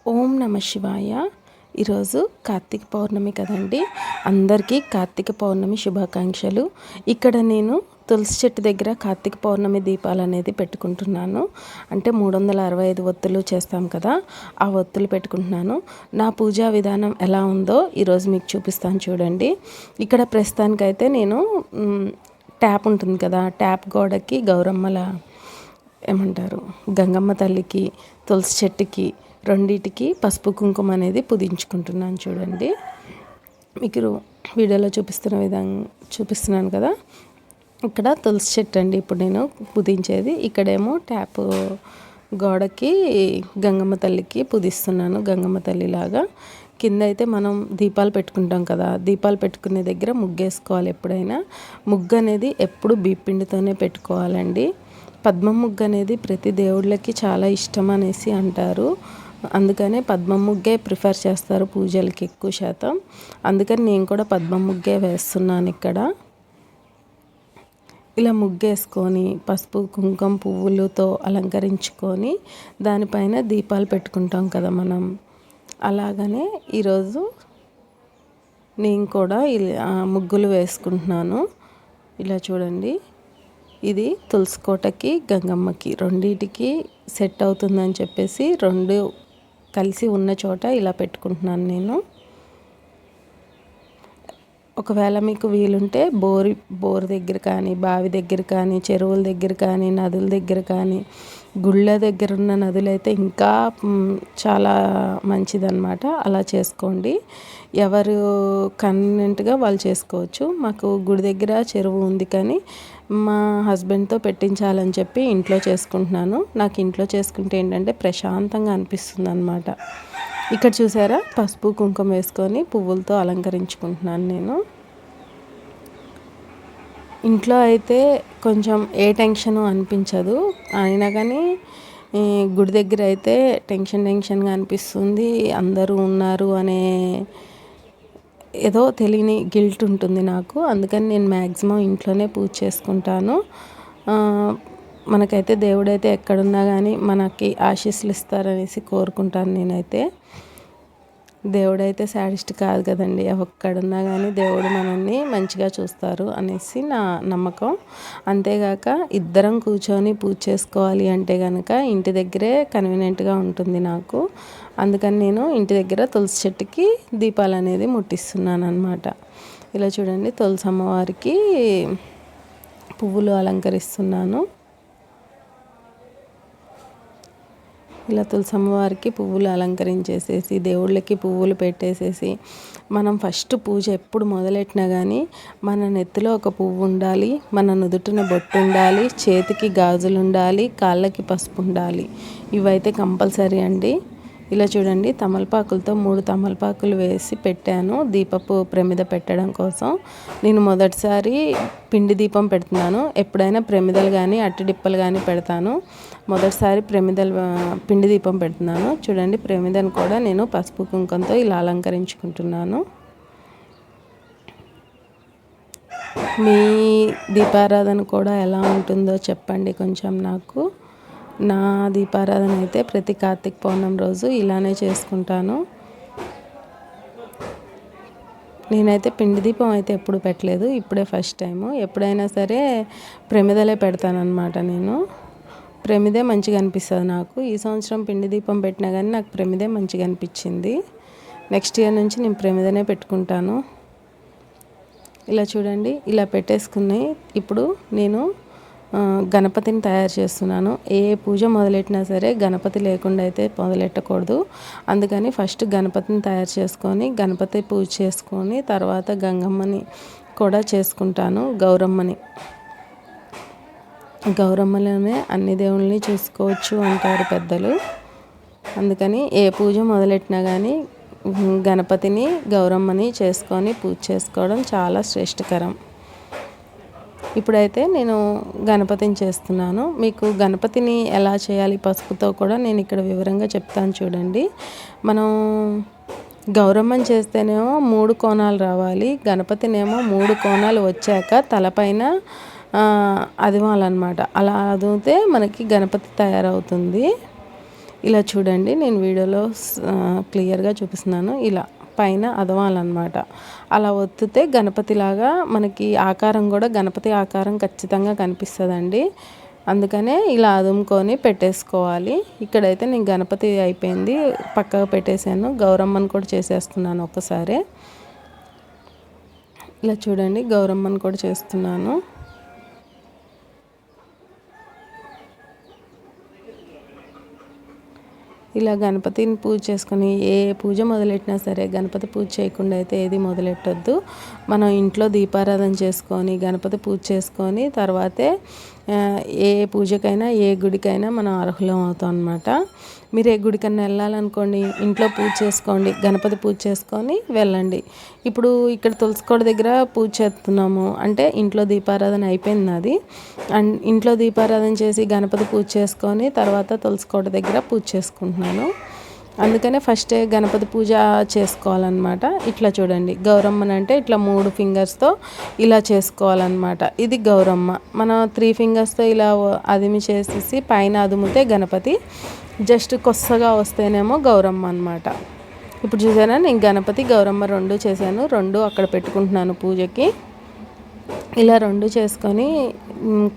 ఓం నమ శివాయ. ఈరోజు కార్తీక పౌర్ణమి కదండి. అందరికీ కార్తీక పౌర్ణమి శుభాకాంక్షలు. ఇక్కడ నేను తులసి చెట్టు దగ్గర కార్తీక పౌర్ణమి దీపాలు అనేది పెట్టుకుంటున్నాను. అంటే 365 ఒత్తులు చేస్తాం కదా, ఆ ఒత్తులు పెట్టుకుంటున్నాను. నా పూజా విధానం ఎలా ఉందో ఈరోజు మీకు చూపిస్తాను చూడండి. ఇక్కడ ప్రస్తుతానికైతే నేను ట్యాప్ ఉంటుంది కదా, ట్యాప్ గోడకి గౌరమ్మల ఏమంటారు గంగమ్మ తల్లికి, తులసి చెట్టుకి రెండిటికి పసుపు కుంకుమ అనేది పుదించుకుంటున్నాను చూడండి. మీకు వీడియోలో చూపిస్తున్నాను కదా. ఇక్కడ తులసి చెట్టు అండి ఇప్పుడు నేను పుదించేది. ఇక్కడేమో ట్యాప్ గోడకి గంగమ్మ తల్లికి పుదిస్తున్నాను, గంగమ్మ తల్లిలాగా. కింద అయితే మనం దీపాలు పెట్టుకుంటాం కదా, దీపాలు పెట్టుకునే దగ్గర ముగ్గేసుకోవాలి. ఎప్పుడైనా ముగ్గు అనేది ఎప్పుడు బీపిండితోనే పెట్టుకోవాలండి. పద్మ ముగ్గు అనేది ప్రతి దేవుళ్ళకి చాలా ఇష్టం అనేసి అంటారు. అందుకనే పద్మ ముగ్గే ప్రిఫర్ చేస్తారు పూజలకి ఎక్కువ శాతం. అందుకని నేను కూడా పద్మ ముగ్గే వేస్తున్నాను. ఇక్కడ ఇలా ముగ్గేసుకొని పసుపు కుంకుమ పువ్వులతో అలంకరించుకొని దానిపైన దీపాలు పెట్టుకుంటాం కదా మనం. అలాగనే ఈరోజు నేను కూడా ఇలా ముగ్గులు వేసుకుంటున్నాను. ఇలా చూడండి, ఇది తులసి కోటకి గంగమ్మకి రెండిటికి సెట్ అవుతుందని చెప్పేసి రెండు కలిసి ఉన్న చోట ఇలా పెట్టుకుంటున్నాను నేను. ఒకవేళ మీకు వీలుంటే బోరు దగ్గర కానీ, బావి దగ్గర కానీ, చెరువుల దగ్గర కానీ, నదుల దగ్గర కానీ, గుళ్ళ దగ్గర ఉన్న నదులైతే ఇంకా చాలా మంచిదన్నమాట. అలా చేసుకోండి. ఎవరు కన్వీనెంట్గా వాళ్ళు చేసుకోవచ్చు. మాకు గుడి దగ్గర చెరువు ఉంది, కానీ మా హస్బెండ్తో పెట్టించాలని చెప్పి ఇంట్లో చేసుకుంటున్నాను. నాకు ఇంట్లో చేసుకుంటే ఏంటంటే ప్రశాంతంగా అనిపిస్తుంది అన్నమాట. ఇక్కడ చూసారా, పసుపు కుంకుమ వేసుకొని పువ్వులతో అలంకరించుకుంటున్నాను నేను. ఇంట్లో అయితే కొంచెం ఏ టెన్షను అనిపించదు, అయినా కానీ గుడి దగ్గర అయితే టెన్షన్గా అనిపిస్తుంది. అందరూ ఉన్నారు అనే ఏదో తెలియని గిల్ట్ ఉంటుంది నాకు. అందుకని నేను మ్యాక్సిమం ఇంట్లోనే పూజ చేసుకుంటాను. మనకైతే దేవుడైతే ఎక్కడున్నా కానీ మనకి ఆశీస్సులు ఇస్తారనేసి కోరుకుంటాను నేనైతే. దేవుడైతే శాడిస్ట్ కాదు కదండి, ఎక్కడున్నా కానీ దేవుడు మనల్ని మంచిగా చూస్తారు అనేసి నా నమ్మకం. అంతేగాక ఇద్దరం కూర్చొని పూజ చేసుకోవాలి అంటే కనుక ఇంటి దగ్గరే కన్వీనియంట్గా ఉంటుంది నాకు. అందుకని నేను ఇంటి దగ్గర తులసి చెట్టుకి దీపాలు అనేది ముట్టిస్తున్నాను అన్నమాట. ఇలా చూడండి, తులసి అమ్మవారికి పువ్వులు అలంకరిస్తున్నాను. ఇలా తులసి అమ్మవారికి పువ్వులు అలంకరించేసేసి దేవుళ్ళకి పువ్వులు పెట్టేసేసి మనం ఫస్ట్ పూజ ఎప్పుడు మొదలెట్టినా కానీ మన నెత్తిలో ఒక పువ్వు ఉండాలి, మన నుదుటిన బొట్టు ఉండాలి, చేతికి గాజులు ఉండాలి, కాళ్ళకి పసుపు ఉండాలి. ఇవైతే కంపల్సరీ అండి. ఇలా చూడండి, తమలపాకులతో 3 తమలపాకులు వేసి పెట్టాను దీపపు ప్రమిద పెట్టడం కోసం. నేను మొదటిసారి పిండి దీపం పెడుతున్నాను. ఎప్పుడైనా ప్రమిదలు కానీ అట్టిడిప్పలు కానీ పెడతాను. మొదటిసారి పిండి దీపం పెడుతున్నాను. చూడండి, ప్రమిదను కూడా నేను పసుపు కుంకంతో ఇలా అలంకరించుకుంటున్నాను. మీ దీపారాధన కూడా ఎలా ఉంటుందో చెప్పండి కొంచెం నాకు. నా దీపారాధన అయితే ప్రతి కార్తీక పౌర్ణమి రోజు ఇలానే చేసుకుంటాను. నేనైతే పిండి దీపం అయితే ఎప్పుడు పెట్టలేదు, ఇప్పుడే ఫస్ట్ టైము. ఎప్పుడైనా సరే ప్రమిదలే పెడతానన్నమాట నేను. ప్రమిదే మంచిగా అనిపిస్తుంది నాకు. ఈ సంవత్సరం పిండి దీపం పెట్టినా కానీ నాకు ప్రమిదే మంచిగా అనిపించింది. నెక్స్ట్ ఇయర్ నుంచి నేను ప్రమిదనే పెట్టుకుంటాను. ఇలా చూడండి, ఇలా పెట్టేసుకుని ఇప్పుడు నేను గణపతిని తయారు చేస్తున్నాను. ఏ పూజ మొదలెట్టినా సరే గణపతి లేకుండా అయితే మొదలెట్టకూడదు. అందుకని ఫస్ట్ గణపతిని తయారు చేసుకొని గణపతి పూజ చేసుకొని తర్వాత గంగమ్మని కూడా చేసుకుంటాను, గౌరమ్మలోనే అన్ని దేవుళ్ళని చూసుకోవచ్చు అంటారు పెద్దలు. అందుకని ఏ పూజ మొదలెట్టినా కానీ గణపతిని గౌరమ్మని చేసుకొని పూజ చేసుకోవడం చాలా శ్రేష్టకరం. ఇప్పుడైతే నేను గణపతిని చేస్తున్నాను. మీకు గణపతిని ఎలా చేయాలి పసుపుతో కూడా నేను ఇక్కడ వివరంగా చెప్తాను చూడండి. మనం గౌరమ్మని చేస్తేనేమో 3 కోణాలు రావాలి, గణపతినేమో 3 కోణాలు వచ్చాక తలపైన అదిమాలన్నమాట. అలా అదిమితే మనకి గణపతి తయారవుతుంది. ఇలా చూడండి, నేను వీడియోలో క్లియర్గా చూపిస్తున్నాను. ఇలా పైన అదవాలన్నమాట. అలా ఒత్తితే గణపతిలాగా మనకి ఆకారం కూడా గణపతి ఆకారం ఖచ్చితంగా కనిపిస్తుందండి. అందుకనే ఇలా అదుముకొని పెట్టేసుకోవాలి. ఇక్కడైతే నేను గణపతి అయిపోయింది, పక్కగా పెట్టేశాను. గౌరమ్మను కూడా చేసేస్తున్నాను ఒక్కసారి. ఇలా చూడండి, గౌరమ్మను కూడా చేస్తున్నాను. ఇలా గణపతిని పూజ చేసుకొని ఏ పూజ మొదలెట్టినా సరే గణపతి పూజ చేయకుండా అయితే ఏది మొదలెట్టొద్దు. మనం ఇంట్లో దీపారాధన చేసుకొని గణపతి పూజ చేసుకొని తర్వాతే ఏ పూజకైనా ఏ గుడికైనా మనం అర్హులం అవుతాం అన్నమాట. మీరు ఏ గుడికన్నా వెళ్ళాలనుకోండి, ఇంట్లో పూజ చేసుకోండి, గణపతి పూజ చేసుకొని వెళ్ళండి. ఇప్పుడు ఇక్కడ తులసికోట దగ్గర పూజ చేస్తున్నాము అంటే ఇంట్లో దీపారాధన అయిపోయింది అది. అండ్ ఇంట్లో దీపారాధన చేసి గణపతి పూజ చేసుకొని తర్వాత తులసికోట దగ్గర పూజ చేసుకుంటున్నాను. అందుకనే ఫస్ట్ గణపతి పూజ చేసుకోవాలన్నమాట. ఇట్లా చూడండి, గౌరమ్మని అంటే ఇట్లా 3 ఫింగర్స్తో ఇలా చేసుకోవాలన్నమాట. ఇది గౌరమ్మ. మనం 3 ఫింగర్స్తో ఇలా అదిమి చేసేసి పైన అదుముతే గణపతి, జస్ట్ కొత్తగా వస్తేనేమో గౌరమ్మ అన్నమాట. ఇప్పుడు చూసారా, నేను గణపతి గౌరమ్మ 2 చేశాను. 2 అక్కడ పెట్టుకుంటున్నాను పూజకి. ఇలా 2 చేసుకొని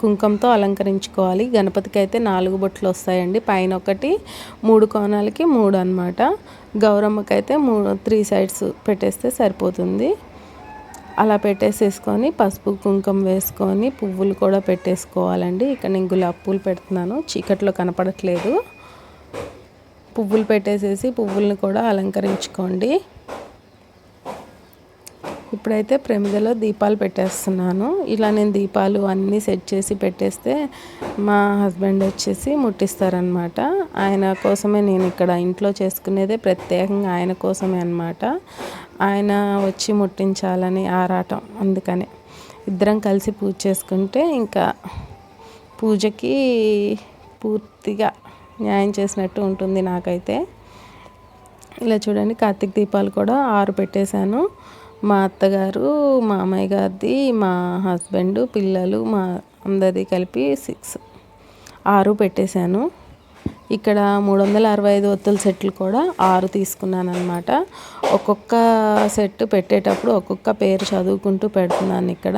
కుంకుమతో అలంకరించుకోవాలి. గణపతికి అయితే 4 బొట్లు వస్తాయండి. పైన 1, 3 కోణాలకి 3 అన్నమాట. గౌరమ్మకైతే 3 సైడ్స్ పెట్టేస్తే సరిపోతుంది. అలా పెట్టేసేసుకొని పసుపు కుంకుమ వేసుకొని పువ్వులు కూడా పెట్టేసుకోవాలండి. ఇక్కడ నేను గులాబీ పూలు పెడుతున్నాను, చీకట్లో కనపడట్లేదు. పువ్వులు పెట్టేసేసి పువ్వుల్ని కూడా అలంకరించుకోండి. ఇప్పుడైతే ప్రమిదలో దీపాలు పెట్టేస్తున్నాను. ఇలా నేను దీపాలు అన్నీ సెట్ చేసి పెట్టేస్తే మా హస్బెండ్ వచ్చేసి ముట్టిస్తారనమాట. ఆయన కోసమే నేను ఇక్కడ ఇంట్లో చేసుకునేదే ప్రత్యేకంగా ఆయన కోసమే అన్నమాట. ఆయన వచ్చి ముట్టించాలని ఆరాటం. అందుకనే ఇద్దరం కలిసి పూజ చేసుకుంటే ఇంకా పూజకి పూర్తిగా న్యాయం చేసినట్టు ఉంటుంది నాకైతే. ఇలా చూడండి, కార్తీక దీపాలు కూడా 6 పెట్టేశాను. మా అత్తగారు, మా అమ్మాయి గారిది, మా హస్బెండ్, పిల్లలు, మా అందరిది కలిపి 6 పెట్టేశాను. ఇక్కడ 365 ఒత్తుల సెట్లు కూడా 6 తీసుకున్నాను అనమాట. ఒక్కొక్క సెట్ పెట్టేటప్పుడు ఒక్కొక్క పేరు చదువుకుంటూ పెడుతున్నాను. ఇక్కడ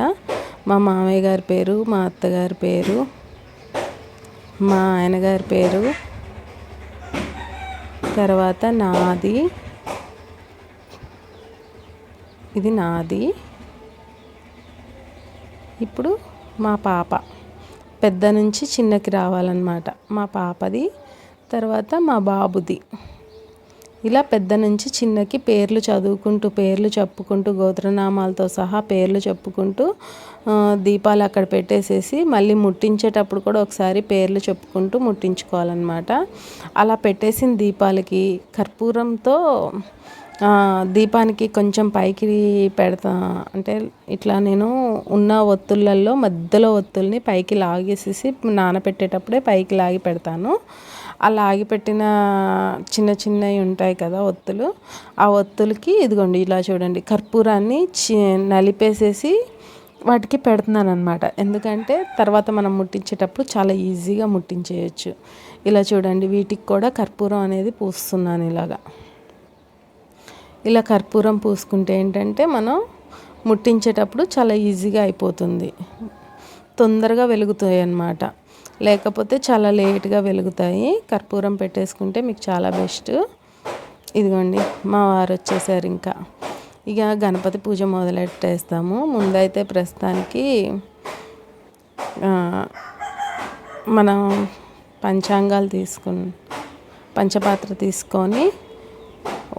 మా మామయ్య గారి పేరు, మా అత్తగారి పేరు, మా ఆయనగారి పేరు, తర్వాత నాది, ఇది నాది. ఇప్పుడు మా పాప, పెద్ద నుంచి చిన్నకి రావాలన్నమాట. మా పాపది, తర్వాత మా బాబుది. ఇలా పెద్ద నుంచి చిన్నకి పేర్లు చదువుకుంటూ, పేర్లు చెప్పుకుంటూ, గోత్రనామాలతో సహా పేర్లు చెప్పుకుంటూ దీపాలు అక్కడ పెట్టేసేసి మళ్ళీ ముట్టించేటప్పుడు కూడా ఒకసారి పేర్లు చెప్పుకుంటూ ముట్టించుకోవాలన్నమాట. అలా పెట్టేసిన దీపాలకి కర్పూరంతో దీపానికి కొంచెం పైకి పెడతా. అంటే ఇట్లా నేను ఉన్న ఒత్తులలో మధ్యలో ఒత్తుల్ని పైకి లాగేసేసి నానబెట్టేటప్పుడే పైకి లాగి పెడతాను. ఆ లాగి పెట్టిన చిన్న చిన్నవి ఉంటాయి కదా ఒత్తులు, ఆ ఒత్తులకి ఇదిగోండి ఇలా చూడండి కర్పూరాన్ని నలిపేసేసి వాటికి పెడుతున్నాను అనమాట. ఎందుకంటే తర్వాత మనం ముట్టించేటప్పుడు చాలా ఈజీగా ముట్టించేయచ్చు. ఇలా చూడండి, వీటికి కూడా కర్పూరం అనేది పూస్తున్నాను ఇలాగా. ఇలా కర్పూరం పూసుకుంటే ఏంటంటే మనం ముట్టించేటప్పుడు చాలా ఈజీగా అయిపోతుంది, తొందరగా వెలుగుతాయి అన్నమాట. లేకపోతే చాలా లేట్గా వెలుగుతాయి. కర్పూరం పెట్టేసుకుంటే మీకు చాలా బెస్ట్. ఇదిగోండి మా వారు వచ్చేసారు. ఇంకా ఇక గణపతి పూజ మొదలెట్టేస్తాము. ముందైతే ప్రస్తుతానికి మనం పంచాంగాలు పంచపాత్ర తీసుకొని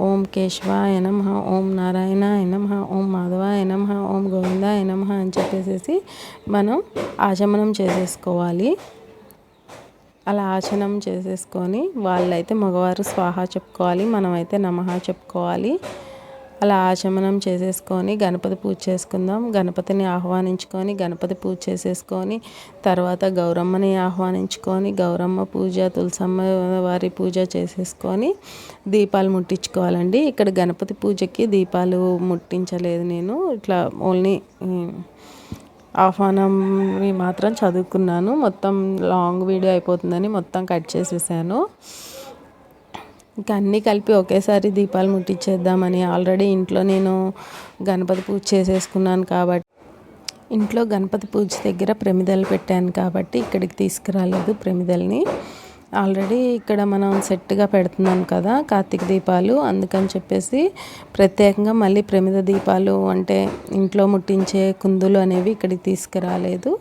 ఓం కేశవాయ నమః, ఓం నారాయణాయ నమః, ఓం మాధవాయ నమః, ఓం గోవిందాయ నమః అని చెప్పేసి మనం ఆచమనం చేసేసుకోవాలి. అలా ఆచమనం చేసేసుకొని వాళ్ళైతే మగవారు స్వాహ చెప్పుకోవాలి, మనమైతే నమః చెప్పుకోవాలి. అలా ఆచమనం చేసేసుకొని గణపతి పూజ చేసుకుందాం. గణపతిని ఆహ్వానించుకొని గణపతి పూజ చేసేసుకొని తర్వాత గౌరమ్మని ఆహ్వానించుకొని గౌరమ్మ పూజ, తులసమ్మ వారి పూజ చేసేసుకొని దీపాలు ముట్టించుకోవాలండి. ఇక్కడ గణపతి పూజకి దీపాలు ముట్టించలేదు నేను, ఇట్లా ఓన్లీ ఆహ్వానంవి మాత్రం చదువుకున్నాను. మొత్తం లాంగ్ వీడియో అయిపోతుందని మొత్తం కట్ చేసేసాను. ఇంకా అన్నీ కలిపి ఒకేసారి దీపాలు ముట్టించేద్దామని ఆల్రెడీ ఇంట్లో నేను గణపతి పూజ చేసేసుకున్నాను కాబట్టి, ఇంట్లో గణపతి పూజ దగ్గర ప్రమిదలు పెట్టాను కాబట్టి ఇక్కడికి తీసుకురాలేదు ప్రమిదల్ని. ఆల్రెడీ ఇక్కడ మనం సెట్గా పెడుతున్నాం కదా కార్తీక దీపాలు, అందుకని చెప్పేసి ప్రత్యేకంగా మళ్ళీ ప్రమిద దీపాలు అంటే ఇంట్లో ముట్టించే కుందులు అనేవి ఇక్కడికి తీసుకురాలేదు.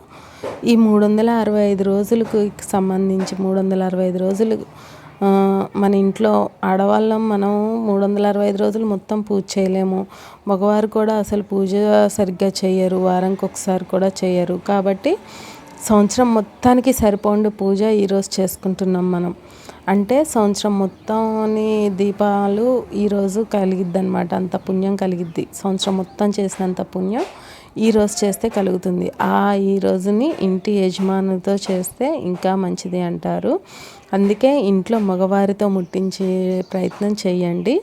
ఈ 365 రోజులకు సంబంధించి 365 రోజులు మన ఇంట్లో ఆడవాళ్ళం మనం 365 రోజులు మొత్తం పూజ చేయలేము. మగవారు కూడా అసలు పూజ సరిగ్గా చేయరు, వారానికి ఒకసారి కూడా చేయరు. కాబట్టి సంవత్సరం మొత్తానికి సరిపోండి పూజ ఈరోజు చేసుకుంటున్నాం మనం. అంటే సంవత్సరం మొత్తాన్ని దీపాలు ఈరోజు కలిగిద్ది అనమాట. అంత పుణ్యం కలిగిద్ది, సంవత్సరం మొత్తం చేసినంత పుణ్యం ఈరోజు చేస్తే కలుగుతుంది. ఈ రోజుని ఇంటి యజమానులతో చేస్తే ఇంకా మంచిది అంటారు. అందుకే ఇంట్లో మగవారితో ముట్టించే ప్రయత్నం చేయండి.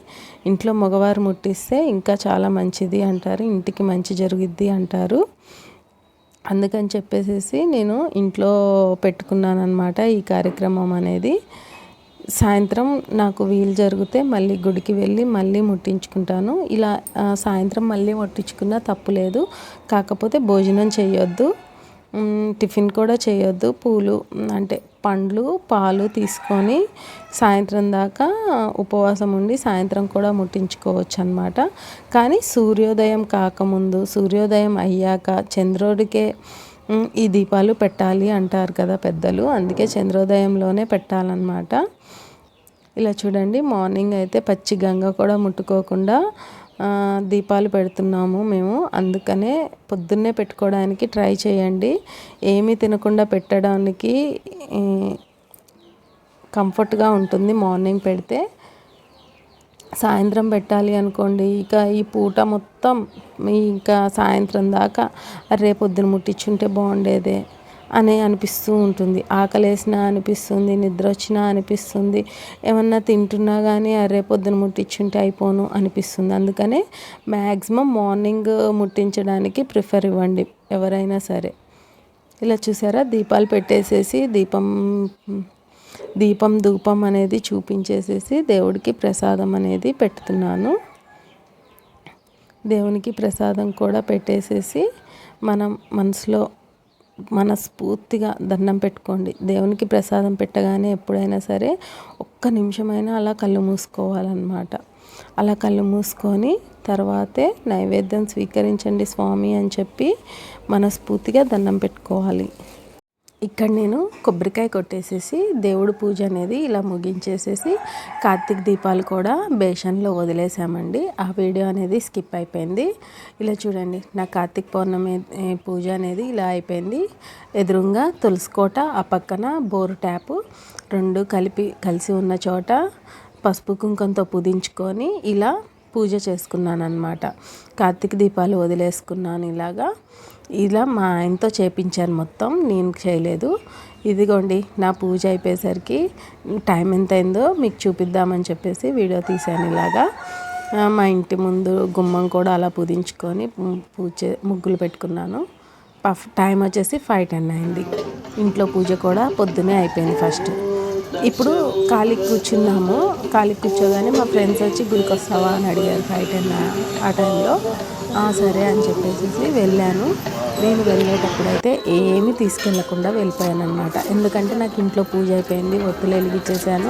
ఇంట్లో మగవారు ముట్టిస్తే ఇంకా చాలా మంచిది అంటారు, ఇంటికి మంచి జరుగుద్ది అంటారు. అందుకని చెప్పేసి నేను ఇంట్లో పెట్టుకున్నాను అనమాట ఈ కార్యక్రమం అనేది. సాయంత్రం నాకు వీలు జరిగితే మళ్ళీ గుడికి వెళ్ళి మళ్ళీ ముట్టించుకుంటాను. ఇలా సాయంత్రం మళ్ళీ ముట్టించుకున్నా తప్పులేదు. కాకపోతే భోజనం చేయొద్దు, టిఫిన్ కూడా చేయొద్దు. పూలు అంటే పండ్లు పాలు తీసుకొని సాయంత్రం దాకా ఉపవాసం ఉండి సాయంత్రం కూడా ముట్టించుకోవచ్చు అన్నమాట. కానీ సూర్యోదయం కాకముందు, సూర్యోదయం అయ్యాక చంద్రుడికే ఈ దీపాలు పెట్టాలి అంటారు కదా పెద్దలు. అందుకే చంద్రోదయంలోనే పెట్టాలన్నమాట. ఇలా చూడండి, మార్నింగ్ అయితే పచ్చి గంగ కూడా ముట్టుకోకుండా దీపాలు పెడుతున్నాము మేము. అందుకనే పొద్దున్నే పెట్టుకోవడానికి ట్రై చేయండి. ఏమీ తినకుండా పెట్టడానికి కంఫర్ట్గా ఉంటుంది మార్నింగ్ పెడితే. సాయంత్రం పెట్టాలి అనుకోండి, ఇక ఈ పూట మొత్తం ఇంకా సాయంత్రం దాకా రేపొద్దున ముట్టించుంటే బాగుండేదే అని అనిపిస్తూ ఉంటుంది. ఆకలేసినా అనిపిస్తుంది, నిద్ర వచ్చినా అనిపిస్తుంది, ఏమన్నా తింటున్నా కానీ రేపొద్దున ముట్టించుంటే అయిపోను అనిపిస్తుంది. అందుకనే మ్యాక్సిమం మార్నింగ్ ముట్టించడానికి ప్రిఫర్ ఇవ్వండి ఎవరైనా సరే. ఇలా చూసారా, దీపాలు పెట్టేసేసి దీపం ధూపం అనేది చూపించేసేసి దేవుడికి ప్రసాదం అనేది పెడుతున్నాను. దేవునికి ప్రసాదం కూడా పెట్టేసేసి మనం మనసులో మనస్ఫూర్తిగా దండం పెట్టుకోండి. దేవునికి ప్రసాదం పెట్టగానే ఎప్పుడైనా సరే ఒక్క నిమిషమైనా అలా కళ్ళు మూసుకోవాలన్నమాట. అలా కళ్ళు మూసుకొని తర్వాతే నైవేద్యం స్వీకరించండి స్వామి అని చెప్పి మనస్ఫూర్తిగా దండం పెట్టుకోవాలి. ఇక్కడ నేను కొబ్బరికాయ కొట్టేసేసి దేవుడు పూజ అనేది ఇలా ముగించేసేసి కార్తీక దీపాలు కూడా బేషన్లో వదిలేసామండి. ఆ వీడియో అనేది స్కిప్ అయిపోయింది. ఇలా చూడండి, నా కార్తీక పౌర్ణమి పూజ అనేది ఇలా అయిపోయింది. ఎదురుగా తులసికోట, ఆ పక్కన బోరు ట్యాపు రెండు కలిసి ఉన్న చోట పసుపు కుంకంతో పూజించుకొని ఇలా పూజ చేసుకున్నాను అన్నమాట. కార్తీక దీపాలు వదిలేసుకున్నాను ఇలా మా ఆయనతో చేపించాను మొత్తం, నేను చేయలేదు. ఇదిగోండి, నా పూజ అయిపోయేసరికి టైం ఎంత అయిందో మీకు చూపిద్దామని చెప్పేసి వీడియో తీశాను. మా ఇంటి ముందు గుమ్మం కూడా అలా పూజించుకొని ముగ్గులు పెట్టుకున్నాను. టైం వచ్చేసి 5:10 అయింది. ఇంట్లో పూజ కూడా పొద్దునే అయిపోయింది ఫస్ట్. ఇప్పుడు ఖాళీకి కూర్చున్నాము. ఖాళీకి కూర్చోగానే మా ఫ్రెండ్స్ వచ్చి గుడికి వస్తావా అని అడిగారు 5:10 ఆ టైంలో. సరే అని చెప్పేసి వెళ్ళాను. నేను వెళ్ళేటప్పుడు అయితే ఏమీ తీసుకెళ్ళకుండా వెళ్ళిపోయాను అనమాట. ఎందుకంటే నాకు ఇంట్లో పూజ అయిపోయింది, ఒత్తులు వెలిగించేసాను,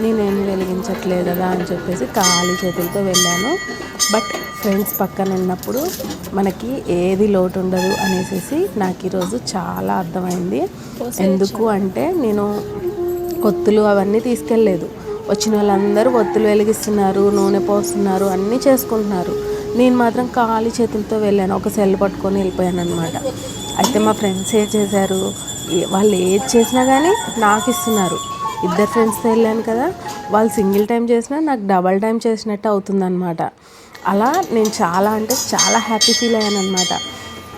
నేనేమి వెలిగించట్లేదు కదా అని చెప్పేసి ఖాళీ చేతులతో వెళ్ళాను. బట్ ఫ్రెండ్స్ పక్కన ఉన్నప్పుడు మనకి ఏది లోటు ఉండదు అనేసి నాకు ఈరోజు చాలా అర్థమైంది. ఎందుకు అంటే నేను ఒత్తులు అవన్నీ తీసుకెళ్ళలేదు. వచ్చిన వాళ్ళందరూ ఒత్తులు వెలిగిస్తున్నారు, నూనె పోస్తున్నారు, అన్నీ చేసుకుంటున్నారు. నేను మాత్రం ఖాళీ చేతులతో వెళ్ళాను, ఒక సెల్ పట్టుకొని వెళ్ళిపోయాను అనమాట. అయితే మా ఫ్రెండ్స్ ఏం చేశారు, వాళ్ళు ఏది చేసినా కానీ నాకు ఇస్తున్నారు. ఇద్దరు ఫ్రెండ్స్తో వెళ్ళాను కదా, వాళ్ళు సింగిల్ టైం చేసినా నాకు డబల్ టైం చేసినట్టు అవుతుందన్నమాట. అలా నేను చాలా హ్యాపీ ఫీల్ అయ్యాను అనమాట.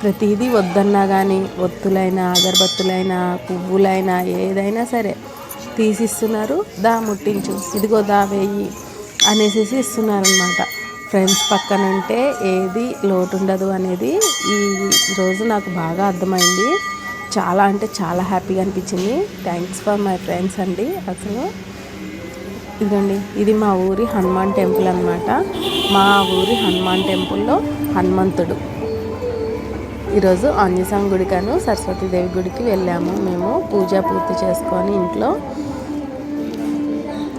ప్రతిదీ వద్దన్నా కానీ ఒత్తులైనా అగరబత్తులైనా పువ్వులైనా ఏదైనా సరే తీసిస్తున్నారు. దా ముట్టించు, ఇదిగో దా వేయి అనేసి ఇస్తున్నారనమాట. ఫ్రెండ్స్ పక్కన ఉంటే ఏది లోటు ఉండదు అనేది ఈ రోజు నాకు బాగా అర్థమైంది. చాలా హ్యాపీగా అనిపించింది. థ్యాంక్స్ ఫర్ మై ఫ్రెండ్స్ అండి. అసలు ఇదిగోండి, ఇది మా ఊరి హనుమాన్ టెంపుల్ అన్నమాట. మా ఊరి హనుమాన్ టెంపుల్లో హనుమంతుడు. ఈరోజు ఆంజనేయ గుడికను సరస్వతీదేవి గుడికి వెళ్ళాము. మేము పూజ పూర్తి చేసుకొని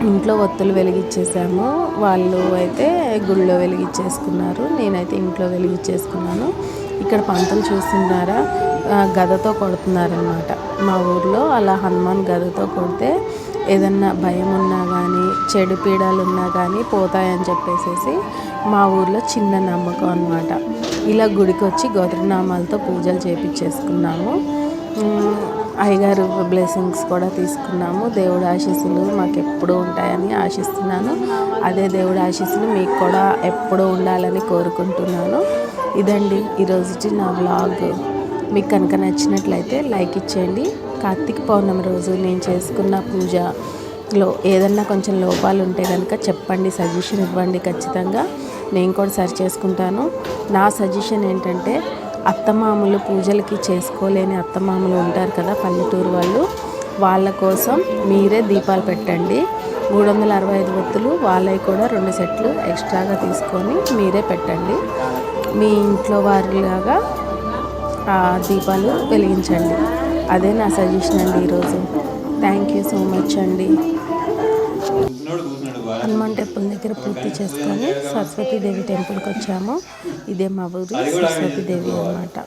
ఇంట్లో ఒత్తులు వెలిగించేసాము. వాళ్ళు అయితే గుళ్ళో వెలిగించేసుకున్నారు, నేనైతే ఇంట్లో వెలిగించేసుకున్నాను. ఇక్కడ పంతులు చూస్తున్నారా, గదతో కొడుతున్నారనమాట. మా ఊర్లో అలా హనుమాన్ గదతో కొడితే ఏదన్నా భయం ఉన్నా కానీ చెడు పీడలు ఉన్నా కానీ పోతాయని చెప్పేసి మా ఊర్లో చిన్న నమ్మకం అనమాట. ఇలా గుడికి వచ్చి గోత్రనామాలతో పూజలు చేపించేసుకున్నాము. అయ్యగారు బ్లెస్సింగ్స్ కూడా తీసుకున్నాము. దేవుడి ఆశీస్సులు మాకు ఎప్పుడూ ఉంటాయని ఆశిస్తున్నాను. అదే దేవుడి ఆశీస్సులు మీకు కూడా ఎప్పుడూ ఉండాలని కోరుకుంటున్నాను. ఇదండి ఈరోజు నా వ్లాగ్. మీకు కనుక నచ్చినట్లయితే లైక్ ఇచ్చేయండి. కార్తీక పౌర్ణమి రోజు నేను చేసుకున్న పూజలో ఏదన్నా కొంచెం లోపాలు ఉంటే కనుక చెప్పండి, సజెషన్ ఇవ్వండి. ఖచ్చితంగా నేను కూడా సరి చేసుకుంటాను. నా సజెషన్ ఏంటంటే, అత్తమామలు పూజలకి చేసుకోలేని అత్తమామలు ఉంటారు కదా పల్లెటూరు వాళ్ళు, వాళ్ళ కోసం మీరే దీపాలు పెట్టండి. 365 ఒత్తులు వాళ్ళవి కూడా 2 సెట్లు ఎక్స్ట్రాగా తీసుకొని మీరే పెట్టండి. మీ ఇంట్లో వారిలాగా ఆ దీపాలు వెలిగించండి. అదే నా సజెషన్ అండి ఈరోజు. థ్యాంక్ యూ సో మచ్ అండి. హనుమాన్ టెంపుల్ దగ్గర పూర్తి చేసుకొని సరస్వతీదేవి టెంపుల్కి వచ్చాము. ఇదే మా ఊరు సరస్వతీదేవి అన్నమాట.